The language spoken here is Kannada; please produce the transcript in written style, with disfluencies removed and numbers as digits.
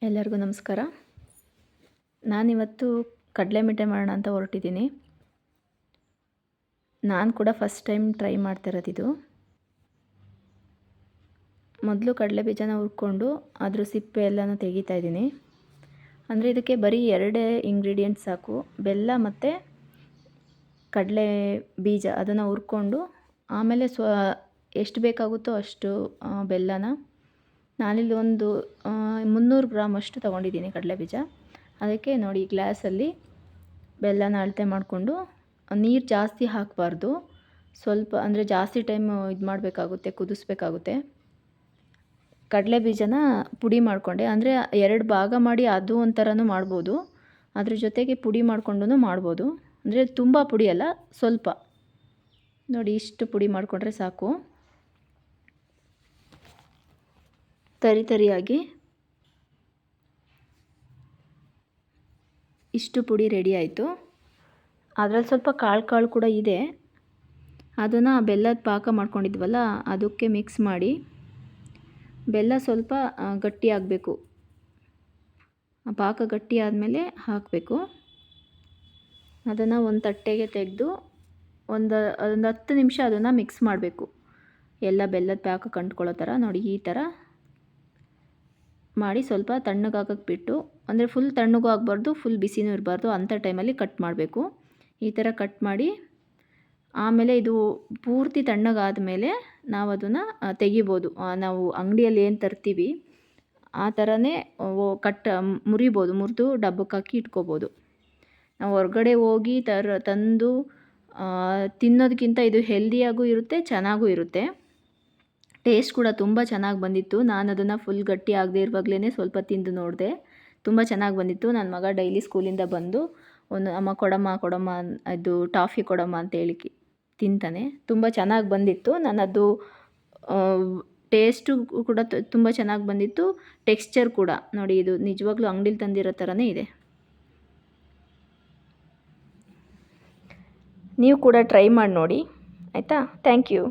ಎಲ್ಲರಿಗೂ ನಮಸ್ಕಾರ. ನಾನಿವತ್ತು ಕಡಲೆ ಮಿಠಾಯಿ ಮಾಡೋಣ ಅಂತ ಹೊರಟಿದ್ದೀನಿ. ನಾನು ಕೂಡ ಫಸ್ಟ್ ಟೈಮ್ ಟ್ರೈ ಮಾಡ್ತಿರೋದಿದು. ಮೊದಲು ಕಡಲೆ ಬೀಜನ ಹುರ್ಕೊಂಡು ಅದ್ರ ಸಿಪ್ಪೆ ಎಲ್ಲನೂ ತೆಗಿತಾ ಇದ್ದೀನಿ. ಅಂದರೆ ಇದಕ್ಕೆ ಬರೀ ಎರಡೇ ಇಂಗ್ರೀಡಿಯೆಂಟ್ಸ್ ಸಾಕು, ಬೆಲ್ಲ ಮತ್ತು ಕಡಲೆ ಬೀಜ. ಅದನ್ನು ಹುರ್ಕೊಂಡು ಆಮೇಲೆ ಎಷ್ಟು ಬೇಕಾಗುತ್ತೋ ಅಷ್ಟು ಬೆಲ್ಲನ, ನಾನಿಲ್ಲಿ ಒಂದು 300 ಗ್ರಾಮ್ ಅಷ್ಟು ತೊಗೊಂಡಿದ್ದೀನಿ ಕಡಲೆ ಬೀಜ. ಅದಕ್ಕೆ ನೋಡಿ ಗ್ಲಾಸಲ್ಲಿ ಬೆಲ್ಲನ ಅಳತೆ ಮಾಡಿಕೊಂಡು, ನೀರು ಜಾಸ್ತಿ ಹಾಕಬಾರ್ದು, ಸ್ವಲ್ಪ ಅಂದರೆ ಜಾಸ್ತಿ ಟೈಮ್ ಇದು ಮಾಡಬೇಕಾಗುತ್ತೆ, ಕುದಿಸ್ಬೇಕಾಗುತ್ತೆ. ಕಡಲೆ ಬೀಜನ ಪುಡಿ ಮಾಡಿಕೊಂಡೆ, ಅಂದರೆ 2 ಭಾಗ ಮಾಡಿ ಅದು ಒಂಥರನೂ ಮಾಡ್ಬೋದು, ಅದ್ರ ಜೊತೆಗೆ ಪುಡಿ ಮಾಡಿಕೊಂಡು ಮಾಡ್ಬೋದು. ಅಂದರೆ ತುಂಬ ಪುಡಿ ಅಲ್ಲ, ಸ್ವಲ್ಪ ನೋಡಿ ಇಷ್ಟು ಪುಡಿ ಮಾಡಿಕೊಂಡ್ರೆ ಸಾಕು. ತರಿಯಾಗಿ ಇಷ್ಟು ಪುಡಿ ರೆಡಿ ಆಯಿತು. ಅದರಲ್ಲಿ ಸ್ವಲ್ಪ ಕಾಳು ಕೂಡ ಇದೆ. ಅದನ್ನು ಬೆಲ್ಲದ ಪಾಕ ಮಾಡ್ಕೊಂಡಿದ್ವಲ್ಲ ಅದಕ್ಕೆ ಮಿಕ್ಸ್ ಮಾಡಿ, ಬೆಲ್ಲ ಸ್ವಲ್ಪ ಗಟ್ಟಿ ಆಗಬೇಕು, ಪಾಕ ಗಟ್ಟಿ ಆದಮೇಲೆ ಹಾಕಬೇಕು. ಅದನ್ನು ಒಂದು ತಟ್ಟೆಗೆ ತೆಗೆದು ಒಂದು 10 ನಿಮಿಷ ಅದನ್ನು ಮಿಕ್ಸ್ ಮಾಡಬೇಕು, ಎಲ್ಲ ಬೆಲ್ಲದ ಪಾಕ ಕಂಡ್ಕೊಳ್ಳೋ ಥರ. ನೋಡಿ ಈ ಥರ ಮಾಡಿ ಸ್ವಲ್ಪ ತಣ್ಣಗಾಗಕ್ಕೆ ಬಿಟ್ಟು, ಅಂದರೆ ಫುಲ್ ತಣ್ಣಗೂ ಆಗಬಾರ್ದು, ಫುಲ್ ಬಿಸಿನೂ ಇರಬಾರ್ದು, ಅಂಥ ಟೈಮಲ್ಲಿ ಕಟ್ ಮಾಡಬೇಕು. ಈ ಥರ ಕಟ್ ಮಾಡಿ ಆಮೇಲೆ ಇದು ಪೂರ್ತಿ ತಣ್ಣಗಾದ ಮೇಲೆ ನಾವು ಅದನ್ನು ತೆಗಿಬೋದು. ನಾವು ಅಂಗಡಿಯಲ್ಲಿ ಏನು ತರ್ತೀವಿ ಆ ಥರನೇ ಮುರಿಬೋದು, ಮುರಿದು ಡಬ್ಬಕ್ಕೆ ಹಾಕಿ ಇಟ್ಕೋಬೋದು. ನಾವು ಹೊರಗಡೆ ಹೋಗಿ ತಂದು ತಿನ್ನೋದಕ್ಕಿಂತ ಇದು ಹೆಲ್ದಿಯಾಗೂ ಇರುತ್ತೆ, ಚೆನ್ನಾಗೂ ಇರುತ್ತೆ. ಟೇಸ್ಟ್ ಕೂಡ ತುಂಬ ಚೆನ್ನಾಗಿ ಬಂದಿತ್ತು. ನಾನು ಅದನ್ನು ಫುಲ್ ಗಟ್ಟಿ ಆಗದೆ ಇರುವಾಗಲೇ ಸ್ವಲ್ಪ ತಿಂದು ನೋಡಿದೆ, ತುಂಬ ಚೆನ್ನಾಗಿ ಬಂದಿತ್ತು. ನನ್ನ ಮಗ ಡೈಲಿ ಸ್ಕೂಲಿಂದ ಬಂದು ಅಮ್ಮ ಕೊಡಮ್ಮ ಅದು ಟಾಫಿ ಕೊಡಮ್ಮ ಅಂತ ಹೇಳಿ ತಿಂತಾನೆ. ತುಂಬ ಚೆನ್ನಾಗಿ ಬಂದಿತ್ತು. ನನ್ನದು ಟೇಸ್ಟು ಕೂಡ ತುಂಬ ಚೆನ್ನಾಗಿ ಬಂದಿತ್ತು, ಟೆಕ್ಸ್ಚರ್ ಕೂಡ ನೋಡಿ ಇದು ನಿಜವಾಗ್ಲೂ ಅಂಗಡಿಲಿ ತಂದಿರೋ ಥರನೇ ಇದೆ. ನೀವು ಕೂಡ ಟ್ರೈ ಮಾಡಿ ನೋಡಿ ಆಯಿತಾ. Thank you.